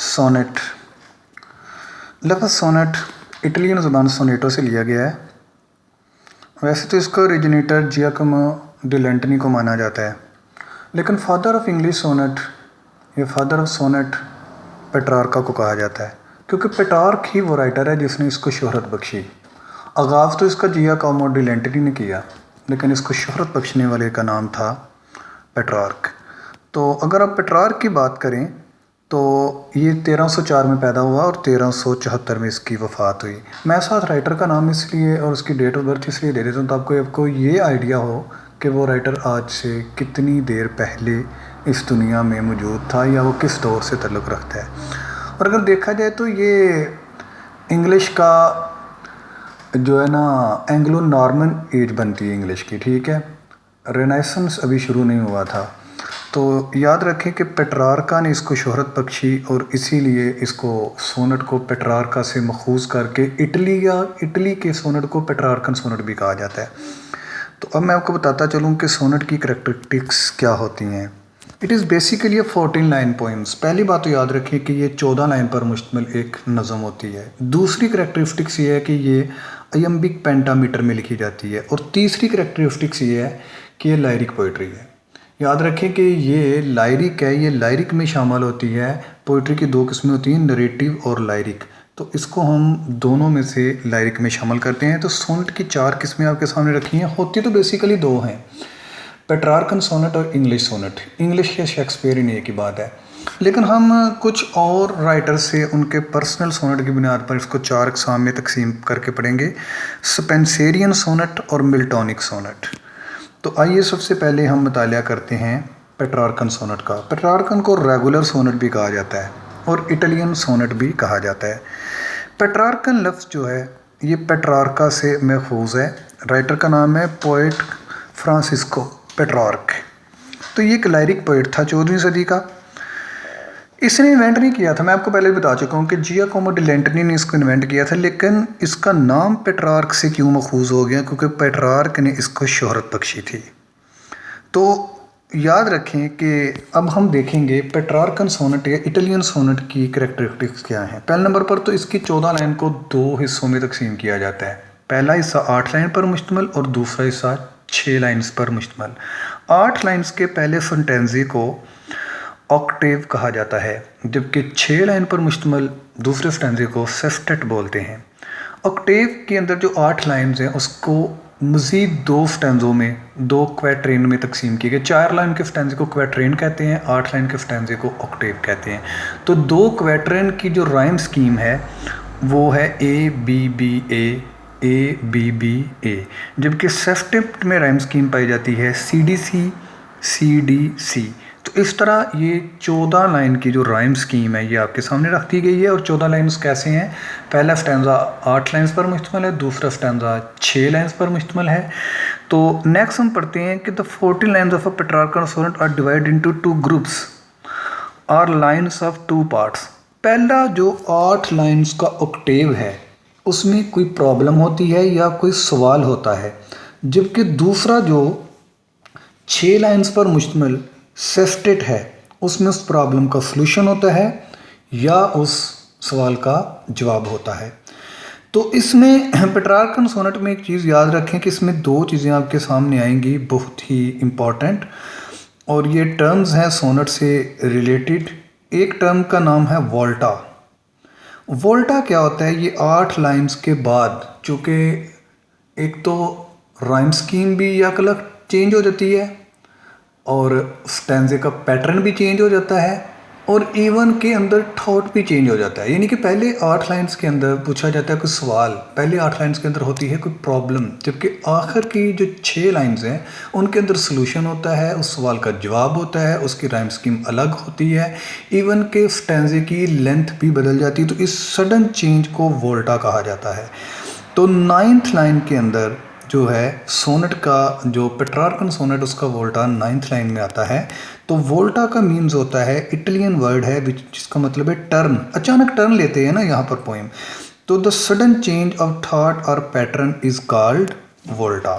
Sonnet. लफ्ज़ sonnet Italian ज़बान sonetto से लिया गया है। वैसे तो इसका ओरिजिनेटर जियाकोमो डी लैंटनी को माना जाता है, लेकिन फादर ऑफ इंग्लिश सोनेट या फादर ऑफ सोनेट पेट्रार्का को कहा जाता है, क्योंकि पेट्रार्क ही वो राइटर है जिसने इसको शोहरत बख्शी। आगाज़ तो इसका जियाकोमो डी लैंटनी ने किया, लेकिन इसको शोहरत बख्शने वाले का नाम था पेट्रार्क। तो अगर आप पेट्रार्क की बात करें तो ये 1304 में पैदा हुआ और 1374 में इसकी वफ़ात हुई। मैं साथ राइटर का नाम इसलिए और उसकी डेट ऑफ बर्थ इसलिए दे देता हूँ ताकि आपको ये आइडिया हो कि वो राइटर आज से कितनी देर पहले इस दुनिया में मौजूद था या वो किस दौर से ताल्लुक़ रखता है। और अगर देखा जाए तो ये इंग्लिश का जो है ना एंग्लो नॉर्मन एज बनती है इंग्लिश की, ठीक है। रेनेसांस अभी शुरू नहीं हुआ था। तो याद रखें कि पेट्रार्का ने इसको शोहरत बख्शी और इसीलिए इसको सोनेट को पेट्रार्का से मखूज़ करके इटली के सोनेट को पेट्रार्कन सोनेट भी कहा जाता है। तो अब मैं आपको बताता चलूँ कि सोनेट की करैक्टरिस्टिक्स क्या होती हैं। It is basically a 14 line poems. पहली बात तो याद रखें कि ये 14 लाइन पर मुश्तमिल एक नज़म होती है। दूसरी करैक्टरिस्टिक्स ये है कि ये अयम्बिक पेंटामीटर में लिखी जाती है। और तीसरी करैक्टरिस्टिक्स ये है कि ये लायरिक पोइट्री है। याद रखें कि ये लायरिक है, ये लायरिक में शामिल होती है। पोइट्री की दो किस्में होती हैं, नरेटिव और लायरिक। तो इसको हम दोनों में से लायरिक में शामिल करते हैं। तो सोनेट की 4 किस्में आपके सामने रखी हैं। होती तो बेसिकली 2 हैं, पेट्रार्कन सोनेट और इंग्लिश सोनेट। इंग्लिश के शेक्सपियरियन एक ही बात है, लेकिन हम कुछ और राइटर से उनके पर्सनल सोनेट की बुनियाद पर इसको 4 अक़साम में तकसीम करके पढ़ेंगे, स्पेंसेरियन सोनेट और मिल्टॉनिक सोनेट। तो आइए सबसे पहले हम मुतालिया करते हैं पेट्रार्कन सोनेट का। पेट्रार्कन को रेगुलर सोनेट भी कहा जाता है और इटालियन सोनेट भी कहा जाता है। पेट्रार्कन लफ्ज़ जो है ये पेट्रार्का से महफूज है। राइटर का नाम है पोएट फ्रांसिस्को पेट्रार्क। तो ये एक लायरिक पोएट था 14वीं सदी का। इसने इन्वेंट नहीं किया था, मैं आपको पहले भी बता चुका हूँ कि जियाकोमो डी लैंटनी ने इसको इन्वेंट किया था, लेकिन इसका नाम पेट्रार्क से क्यों मखूज़ हो गया, क्योंकि पेट्रार्क ने इसको शोहरत बख्शी थी। तो याद रखें कि अब हम देखेंगे पेट्रार्कन सोनेट या इटालियन सोनेट की करैक्टरिस्टिक्स क्या हैं। पहले नंबर पर तो इसकी 14 लाइन को 2 हिस्सों में तकसीम किया जाता है। पहला हिस्सा 8 लाइन पर मुश्तमिल और दूसरा हिस्सा 6 लाइन्स पर मुश्तमिल। 8 लाइन्स के पहले फंटेंजी को ऑक्टेव कहा जाता है, जबकि 6 लाइन पर मुश्तमिल दूसरे स्टैंजे को सेस्टेट बोलते हैं। ऑक्टेव के अंदर जो 8 लाइन्स हैं उसको मज़ीद 2 स्टैंजों में 2 क्वैट्रेन में तकसीम किए गए। 4 लाइन के स्टैंजे को क्वैट्रेन कहते हैं, 8 लाइन के स्टैंजे को ऑक्टेव कहते हैं। तो 2 क्वैट्रेन की जो राइम स्कीम है वो है ए बी बी ए, जबकि सेस्टेट में राइम स्कीम पाई जाती है सी डी सी। तो इस तरह ये 14 लाइन की जो राइम स्कीम है ये आपके सामने रख दी गई है। और 14 लाइन्स कैसे हैं, पहला स्टैंजा 8 लाइन्स पर मुश्तमिल है, दूसरा स्टैंजा 6 लाइन्स पर मुश्तमिल है। तो नेक्स्ट हम पढ़ते हैं कि the 14 lines of a Petrarchan sonnet are divide into 2 groups are lines of 2 parts. पहला जो 8 लाइन्स का ऑक्टेव है उसमें कोई प्रॉब्लम होती है या कोई सवाल होता है, जबकि दूसरा जो 6 लाइन्स पर मुश्तमिल सेस्टेट है उसमें उस प्रॉब्लम का सलूशन होता है या उस सवाल का जवाब होता है। तो इसमें पेट्रार्कन सोनेट में एक चीज़ याद रखें कि इसमें 2 चीज़ें आपके सामने आएंगी बहुत ही इम्पॉर्टेंट, और ये टर्म्स हैं सोनेट से रिलेटेड। एक टर्म का नाम है वोल्टा। वोल्टा क्या होता है, ये 8 लाइन्स के बाद चूँकि एक तो राइम स्कीम भी या अलग चेंज हो जाती है और स्टैंजे का पैटर्न भी चेंज हो जाता है और इवन के अंदर थॉट भी चेंज हो जाता है। यानी कि पहले 8 लाइन्स के अंदर पूछा जाता है कोई सवाल, पहले 8 लाइन्स के अंदर होती है कोई प्रॉब्लम, जबकि आखिर की जो 6 लाइन्स हैं उनके अंदर सलूशन होता है, उस सवाल का जवाब होता है, उसकी राइम स्कीम अलग होती है, इवन के स्टैंजे की लेंथ भी बदल जाती है। तो इस सडन चेंज को वोल्टा कहा जाता है। तो 9th लाइन के अंदर जो है सोनेट का जो पेट्रार्कन सोनेट उसका वोल्टा 9th लाइन में आता है। तो वोल्टा का मीन्स होता है इटालियन वर्ड है जिसका मतलब है टर्न, अचानक टर्न लेते हैं ना यहाँ पर पोएम। तो the sudden change of thought और पैटर्न इज कॉल्ड वोल्टा।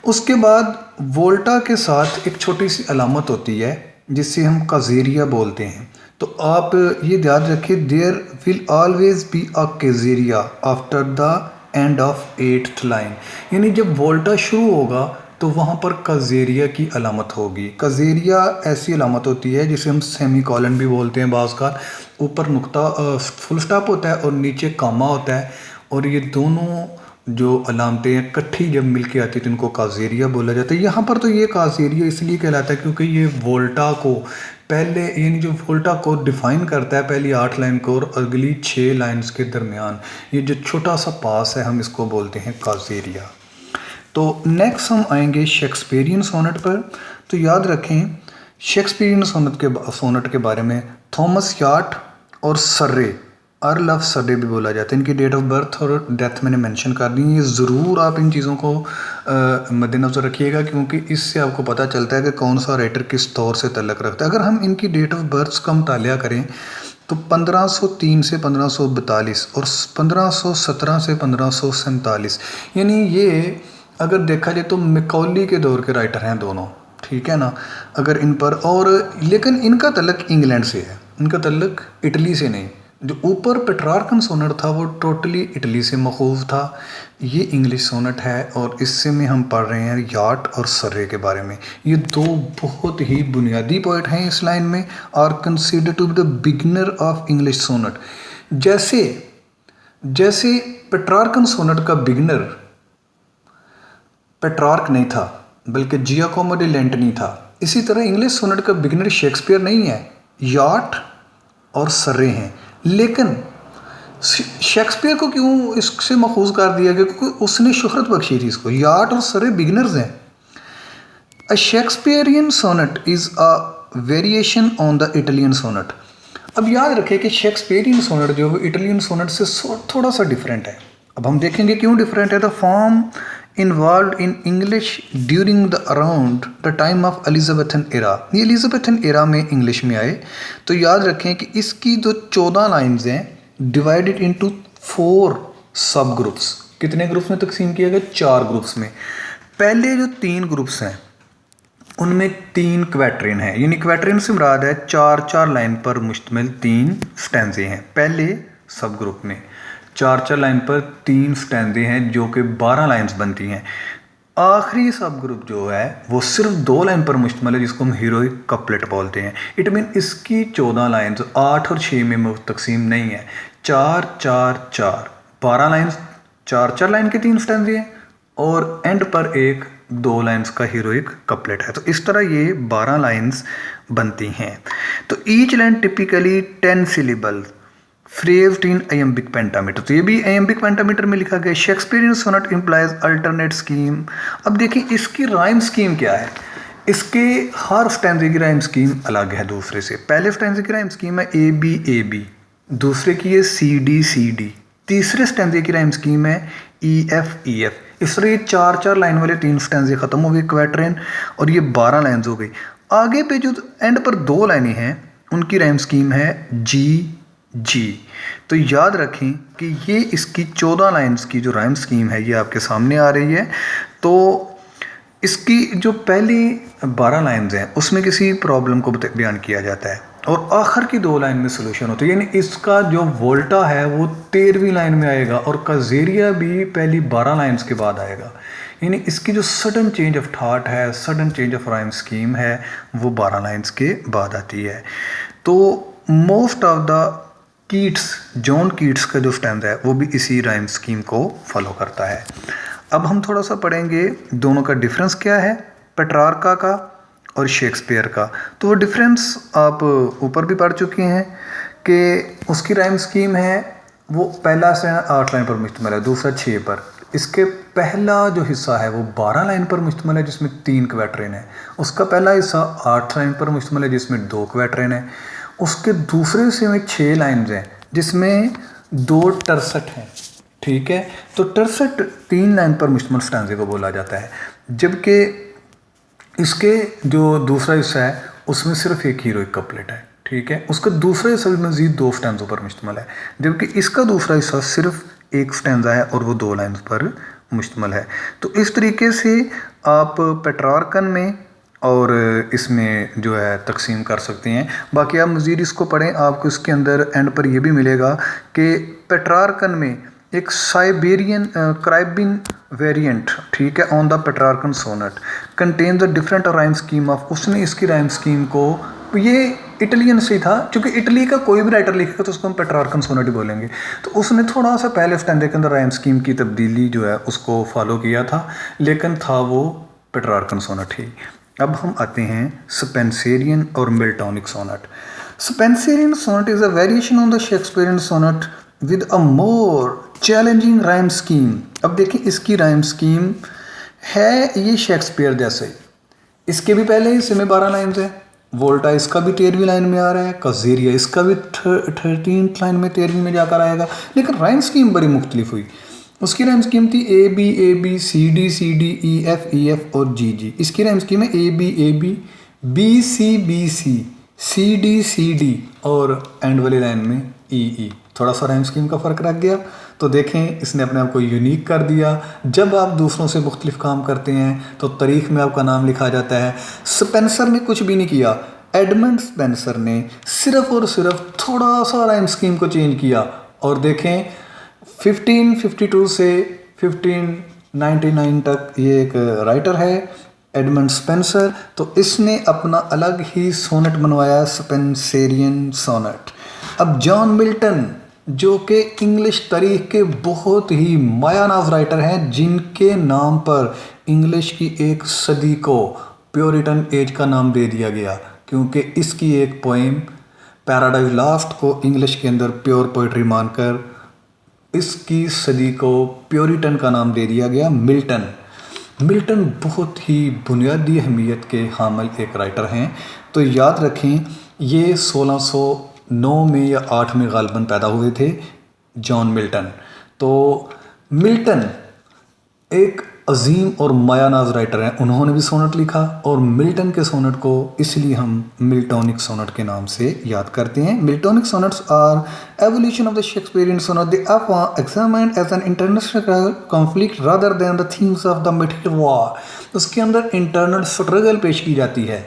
उसके बाद वोल्टा के साथ एक छोटी सी अलामत होती है जिसे हम कज़ेरिया बोलते हैं। तो आप ये याद रखिए, there will always be a caesura after the end of 8th line, यानी जब वोल्टा शुरू होगा तो वहाँ पर कज़ेरिया की अलामत होगी। कज़ेरिया ऐसी अलामत होती है जिसे हम सेमी कॉलन भी बोलते हैं बाज़ का। ऊपर नुक्ता फुल स्टॉप होता है और नीचे कामा होता है, और ये दोनों जो अलामतें इकट्ठी जब मिल के आती है तो इनको काज़ेरिया बोला जाता है। यहाँ पर तो ये काज़ेरिया इसलिए कहलाता है क्योंकि ये वोल्टा को पहले, यानी जो वोल्टा को डिफ़ाइन करता है पहली 8 लाइन को और अगली 6 लाइन्स के दरमियान, ये जो छोटा सा पास है हम इसको बोलते हैं काज़ेरिया। तो नेक्स्ट हम आएंगे शेक्सपियरियन सोनेट पर। तो याद रखें, शेक्सपियरियन सोनेट के बारे में थॉमस याट और सर्रे, अर्ल ऑफ सर्रे भी बोला जाता है। इनकी डेट ऑफ बर्थ और डेथ मैंने मेंशन कर दी है। ये ज़रूर आप इन चीज़ों को मद्देनज़र रखिएगा, क्योंकि इससे आपको पता चलता है कि कौन सा राइटर किस दौर से तल्लक रखता है। अगर हम इनकी डेट ऑफ बर्थ का मुतालिया करें तो 1503 से 1542 और 1517 से 1547, यानी ये अगर देखा जाए तो मैकॉली के दौर के राइटर हैं दोनों, ठीक है ना। अगर इन पर, और लेकिन इनका तल्लक इंग्लैंड से है, इनका तल्लक इटली से नहीं। जो ऊपर पेट्रार्कन सोनेट था वो टोटली इटली से मखूज़ था। ये इंग्लिश सोनेट है और इससे में हम पढ़ रहे हैं याट और सर्रे के बारे में। ये दो बहुत ही बुनियादी पोइट हैं इस लाइन में, are considered to be the beginner of English sonnet. जैसे पेट्रार्कन सोनेट का बिगिनर पेट्रार्क नहीं था बल्कि जियाकोमो डी लेंटनी था, इसी तरह इंग्लिश सोनेट का बिगिनर शेक्सपियर नहीं है, याट और सर्रे हैं। लेकिन शेक्सपियर को क्यों इससे मखूज़ कर दिया गया? क्योंकि उसने शोहरत बख्शी थी इसको। याट और सर्रे बिगिनर्स हैं। A Shakespearean sonnet is a variation on the Italian sonnet. अब याद रखें कि शेक्सपियरियन सोनेट जो है इटालियन सोनेट से थोड़ा सा डिफरेंट है। अब हम देखेंगे क्यों डिफरेंट है। The form involve in English during the around the time of Elizabethan era. ये एलिजाबेथन एरा में इंग्लिश में आए। तो याद रखें कि इसकी जो 14 लाइन्स हैं डिवाइडेड इनटू 4 सब ग्रुप्स। कितने ग्रुप्स में तकसीम किया गया? 4 ग्रुप्स में। पहले जो 3 ग्रुप्स हैं उनमें 3 क्वैट्रिन है, यानी क्वैट्रिन से मुराद है 4-4 लाइन पर मुश्तमिल 3 स्टैंजे हैं। पहले सब ग्रुप में 4-4 लाइन पर 3 स्टैंजे हैं जो कि 12 लाइन्स बनती हैं। आखिरी सब ग्रुप जो है वो सिर्फ 2 लाइन पर मुश्तमिल है जिसको हम हीरोइक कपलेट बोलते हैं। इट मीन इसकी 14 लाइन्स 8 और 6 में तकसीम नहीं है, 4-4-4 12 लाइन्स, 4-4 लाइन के 3 स्टैंजे हैं और एंड पर एक 2 लाइन्स का हीरोइक कपलेट है। तो इस तरह ये 12 लाइन्स बनती हैं। तो each line typically 10 syllable phrased in iambic pentameter. तो ये भी आयम्बिक पेंटामीटर में लिखा गया। Shakespearean sonnet implies alternate scheme. अब देखिए इसकी राइम स्कीम क्या है। इसके हर स्टैंजे की राइम स्कीम अलग है दूसरे से। पहले स्टैंजे की राइम स्कीम है AB, दूसरे की है CD, तीसरे स्टैंजे की राइम स्कीम है EF। इस तरह ये 4-4 लाइन वाले 3 स्टैंजे ख़त्म हो गए क्वैट्रिन, और ये 12 लाइन्स हो गई। आगे पे जो एंड पर 2 लाइनें हैं उनकी राइम स्कीम है G। तो याद रखें कि ये इसकी 14 लाइन्स की जो राइम स्कीम है ये आपके सामने आ रही है। तो इसकी जो पहली 12 लाइन्स हैं उसमें किसी प्रॉब्लम को बयान किया जाता है और आखिर की 2 लाइन में सोल्यूशन होता है। यानी इसका जो वोल्टा है वो 13वीं लाइन में आएगा और कज़ेरिया भी पहली 12 लाइन्स के बाद आएगा। यानी इसकी जो सडन चेंज ऑफ थाट है, sudden change of rhyme scheme है, वो 12 लाइन्स के बाद आती है। तो most of the Keats, John Keats का जो स्टैंजा है वो भी इसी राइम स्कीम को फॉलो करता है। अब हम थोड़ा सा पढ़ेंगे दोनों का डिफरेंस क्या है, पेट्रार्का का और शेक्सपियर का। तो वो डिफरेंस आप ऊपर भी पढ़ चुके हैं कि उसकी राइम स्कीम है वो पहला से 8 लाइन पर मुश्तमिल है, दूसरा 6 पर। इसके पहला जो हिस्सा है वो 12 लाइन पर मुश्तमिल है जिसमें 3 क्वैट्रिन है। उसका पहला हिस्सा 8 लाइन पर मुश्तमिल है जिसमें 2 क्वैट्रिन है। उसके दूसरे हिस्से में 6 लाइन्स हैं जिसमें 2 टरसठ हैं, ठीक है। तो टरसठ 3 लाइन पर मुश्तमिल स्टैंजे को बोला जाता है, जबकि इसके जो दूसरा हिस्सा है उसमें सिर्फ एक हीरोइक कपलेट है, ठीक है। उसका दूसरा हिस्सा भी मज़ीद 2 स्टैंजों पर मुश्तमिल है, जबकि इसका दूसरा हिस्सा सिर्फ एक स्टैंजा है और वो 2 लाइन्स पर मुश्तमिल है। तो इस तरीके से आप पेट्रार्कन में और इसमें जो है तकसीम कर सकते हैं। बाकी आप मज़ीद इसको पढ़ें, आपको इसके अंदर एंड पर यह भी मिलेगा कि पेट्रार्कन में एक साइबेरियन क्राइबिन वेरिएंट, ठीक है, on the Petrarchan sonnet contain the different rhyme scheme of, उसने इसकी राइम स्कीम को, ये इटालियन से था, क्योंकि इटली का कोई भी राइटर लिखेगा तो उसको हम पेट्रार्कन सोनेट ही बोलेंगे, तो उसने थोड़ा सा पहले स्टैंडे के अंदर राइम स्कीम की तब्दीली जो है उसको फॉलो किया था, लेकिन था वो पेट्रार्कन सोनेट ही। अब हम आते हैं स्पेंसरियन और Miltonic sonnet. Spenserian sonnet is a variation on the Shakespearean sonnet with a more challenging rhyme scheme. अब देखिए इसकी राइम स्कीम है ये शेक्सपियर जैसे, इसके भी पहले हिस्से में 12 लाइन्स है, वोल्टा इसका भी 13वीं लाइन में आ रहा है, कज़ेरिया इसका भी 13th लाइन में 13वीं में जाकर आएगा, लेकिन राइम स्कीम बड़ी मुख्तलिफ हुई। उसकी राइम स्कीम थी A B C D E F और जी जी। इसकी राइम स्कीम है ए बी सी डी और एंड वाली लाइन में ई। थोड़ा सा राइम स्कीम का फ़र्क रख गया, तो देखें इसने अपने आप को यूनिक कर दिया। जब आप दूसरों से मुख्तलिफ काम करते हैं तो तारीख में आपका नाम लिखा जाता है। स्पेंसर ने कुछ भी नहीं किया, एडमंड स्पेंसर ने सिर्फ और सिर्फ थोड़ा सा राइम स्कीम को चेंज किया, और देखें 1552 से 1599 तक ये एक राइटर है एडमंड स्पेंसर, तो इसने अपना अलग ही सोनेट बनवाया, स्पेंसरियन सोनेट। अब जॉन मिल्टन जो कि इंग्लिश तारीख के बहुत ही मायानाज राइटर हैं, जिनके नाम पर इंग्लिश की एक सदी को प्योरिटन एज का नाम दे दिया गया, क्योंकि इसकी एक पोएम पैराडाइज लॉस्ट को इंग्लिश के अंदर प्योर पोइट्री मानकर इसकी सदी को प्योरिटन का नाम दे दिया गया। मिल्टन बहुत ही बुनियादी अहमियत के हामिल एक राइटर हैं, तो याद रखें ये 1609 में या 8 में गालिबन पैदा हुए थे जॉन मिल्टन। तो मिल्टन एक अजीम और मायानाज राइटर हैं, उन्होंने भी सोनेट लिखा, और मिल्टन के सोनेट को इसलिए हम मिल्टॉनिक सोनेट के नाम से याद करते हैं। Miltonic sonnets are evolution of the Shakespearean sonnet, they are examined as an international conflict rather than the themes of the material war. उसके अंदर इंटरनल स्ट्रगल पेश की जाती है।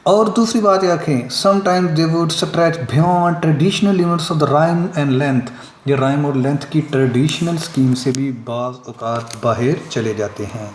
और दूसरी बात रखें, sometimes they would stretch beyond traditional limits of the rhyme and length, ये राइम और लेंथ की ट्रेडिशनल स्कीम से भी बाज़ औक़ात बाहर चले जाते हैं।